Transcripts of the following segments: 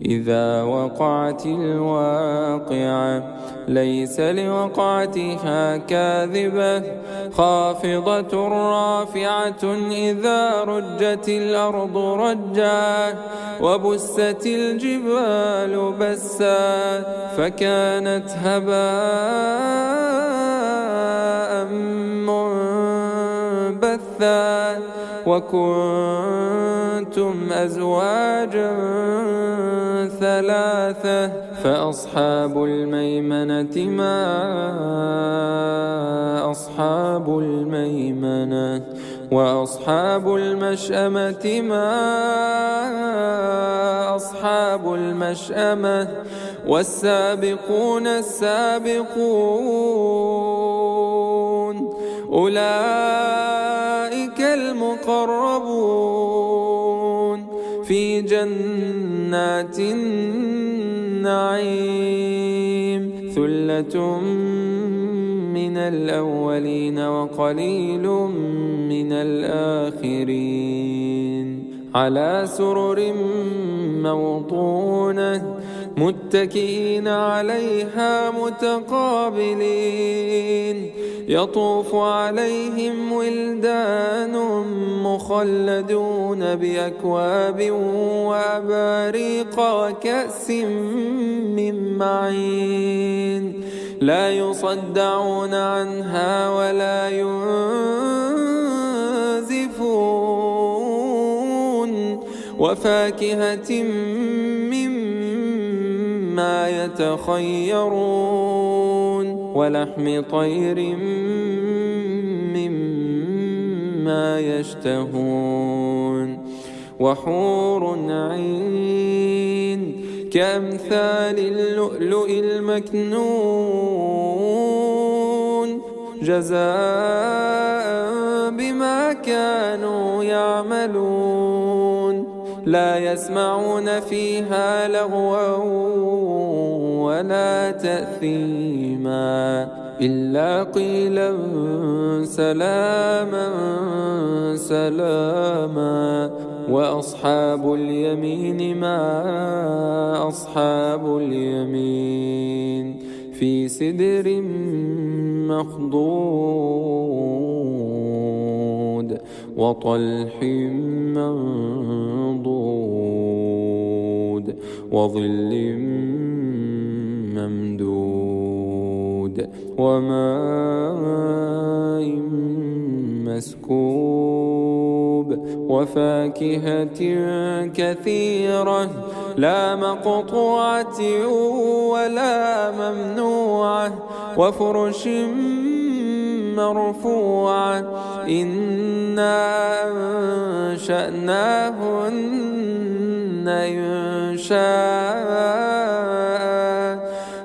إذا وقعت الواقعة ليس لوقعتها كاذبة خافضة رافعة إذا رجت الأرض رجا وبست الجبال بسا فكانت هباء منبثا وكنتم أزواجا ثلاثة فأصحاب الميمنة ما أصحاب الميمنة وأصحاب المشأمة ما أصحاب المشأمة والسابقون السابقون أولئك المقربون في جنات النعيم ثلة من الأولين وقليل من الآخرين على سرر موضونة متكئين عليها متقابلين يطوف عليهم ولدان مخلدون بأكواب وأباريق وكأس من معين لا يصدعون عنها ولا ينزفون وفاكهة مما يتخيرون ولحم طير مما يشتهون وحور عين كأمثال اللؤلؤ المكنون جزاء بما كانوا يعملون لا يسمعون فيها لغوا ولا تأثيما إلا قيلا سلاما سلاما وأصحاب اليمين ما أصحاب اليمين في سدر مخضود وطلح منضود وظل ممدود وماء مسكوب وفاكهة كثيرة لا مقطوعة ولا ممنوعة وفرش مرفوعة إنا أنشأناهن إنشاء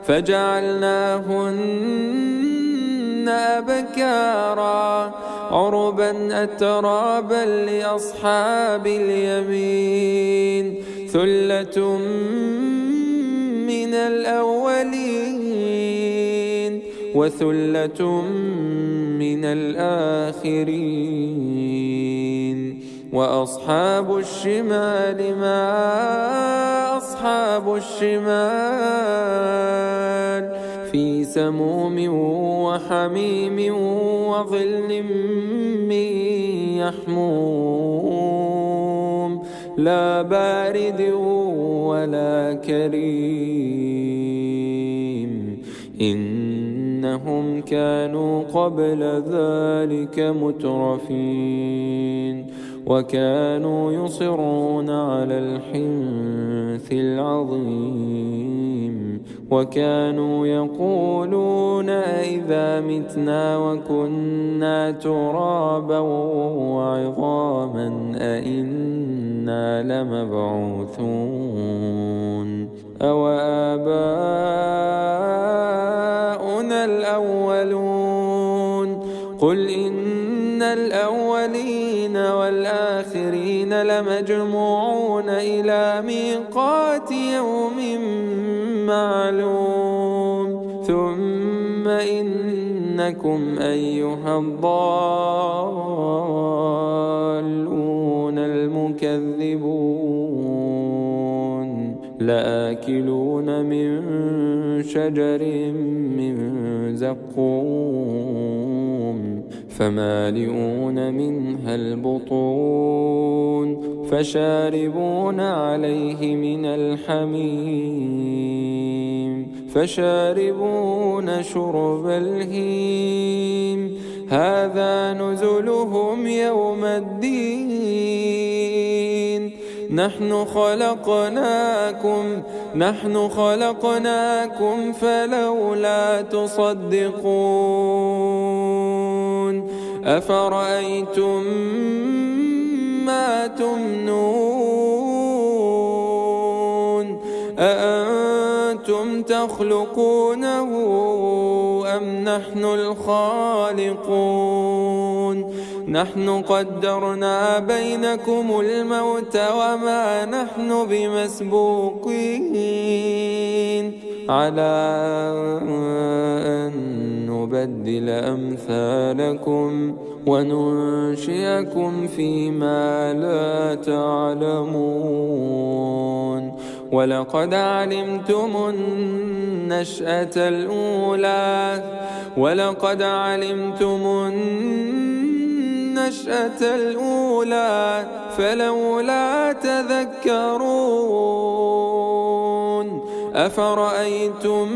فجعلناهن أبكارا عربا أترابا لأصحاب اليمين ثلة من الأولين وثلة من الآخرين وأصحاب الشمال ما أصحاب الشمال في سموم وحميم وظل من يحموم لا بارد ولا كريم إنهم كانوا قبل ذلك مترفين وكانوا يصرون على الحنث العظيم وكانوا يقولون إذا متنا وكنا ترابا وعظاما أئنا لمبعوثون أو آباؤنا الأولون قل إن الأولين والآخرين لمجموعون إلى ميقات يوم معلوم ثم إنكم أيها الضالون المكذبون لآكلون من شجر من زقوم فمالئون منها البطون فشاربون عليه من الحميم فشاربون شرب الهيم هذا نزلهم يوم الدين نحن خلقناكم فلولا تصدقون أفرأيتم ما تمنون أأنتم تخلقونه أم نحن الخالقون نحن قدرنا بينكم الموت وما نحن بمسبوقين على أن نبدل أمثالكم وننشئكم فيما لا تعلمون ولقد علمتم النشأة الأولى فلولا تذكرون أفرأيتم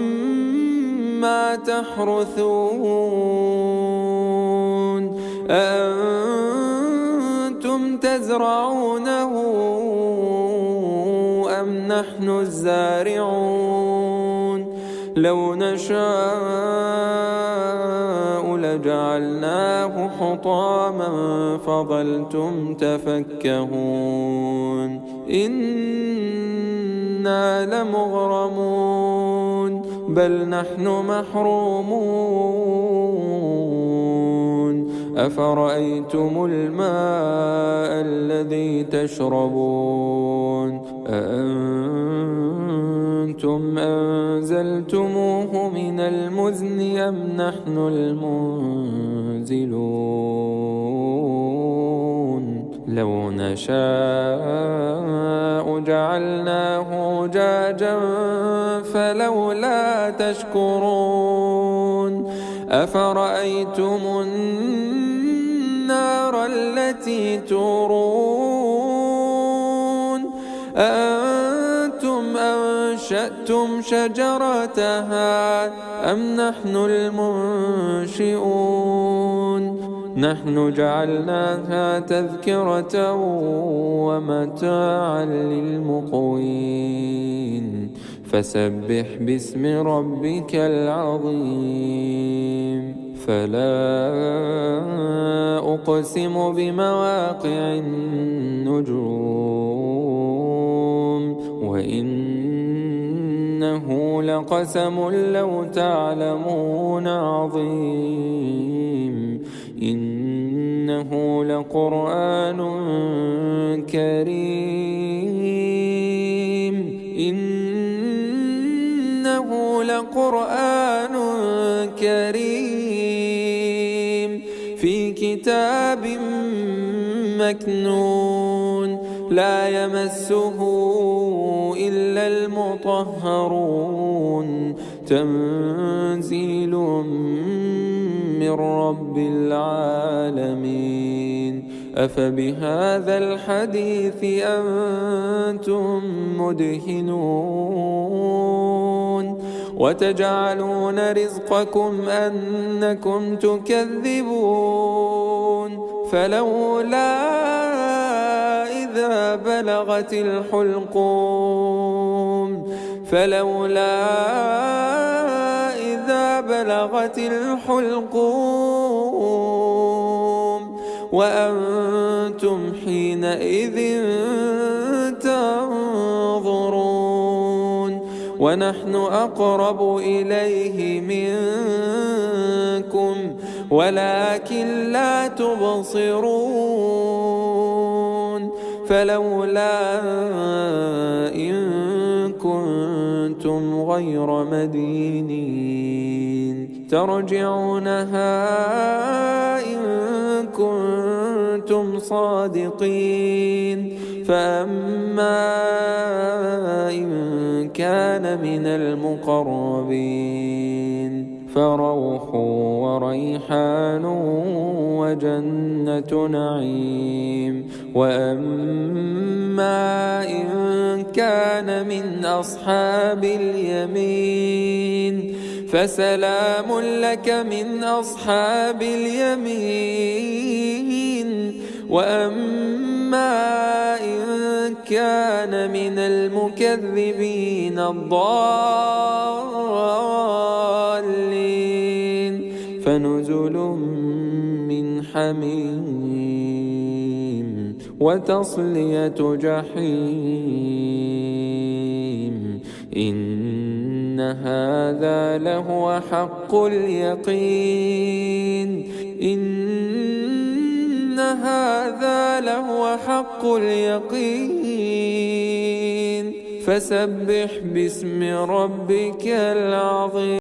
ما تحرثون أأنتم تزرعونه أم نحن الزارعون لو نشاء لجعلناه حطاما فظلتم تفكهون إنا لمغرمون بل نحن محرومون أفرأيتم الماء الذي تشربون أأنتم أنزلتموه من المزن أم نحن المنزلون لو نشاء جعلناه أجاجا فلولا تشكرون أفرأيتم النار التي تورون أأنتم أنشأتم شجرتها أم نحن المنشئون نحن جعلناها تذكرة ومتاعا للمقوين فسبح باسم ربك العظيم فلا أقسم بمواقع النجوم وإنه لقسم لو تعلمون عظيم إنه لقرآن كريم في كتاب مكنون لا يمسه إلا المطهرون تنزيل من رب العالمين أفبهذا الحديث أنتم مدهنون وتجعلون رزقكم أنكم تكذبون فلولا إذا بلغت الحلقوم وأنتم حينئذ تنظرون ونحن أقرب إليه منكم ولكن لا تبصرون فلولا إن كنتم غير مدينين ترجعونها إن كنتم صادقين فأما إن كان من المقربين فروح وريحان وجنة نعيم. وأما إن كان من أصحاب اليمين فسلام لك من أصحاب اليمين. وأما إن كان من المكذبين الضالين فنزل من حميم وتصلية جحيم. إن هذا لهو حق اليقين. إن هذا لهو حق اليقين. فسبح باسم ربك العظيم.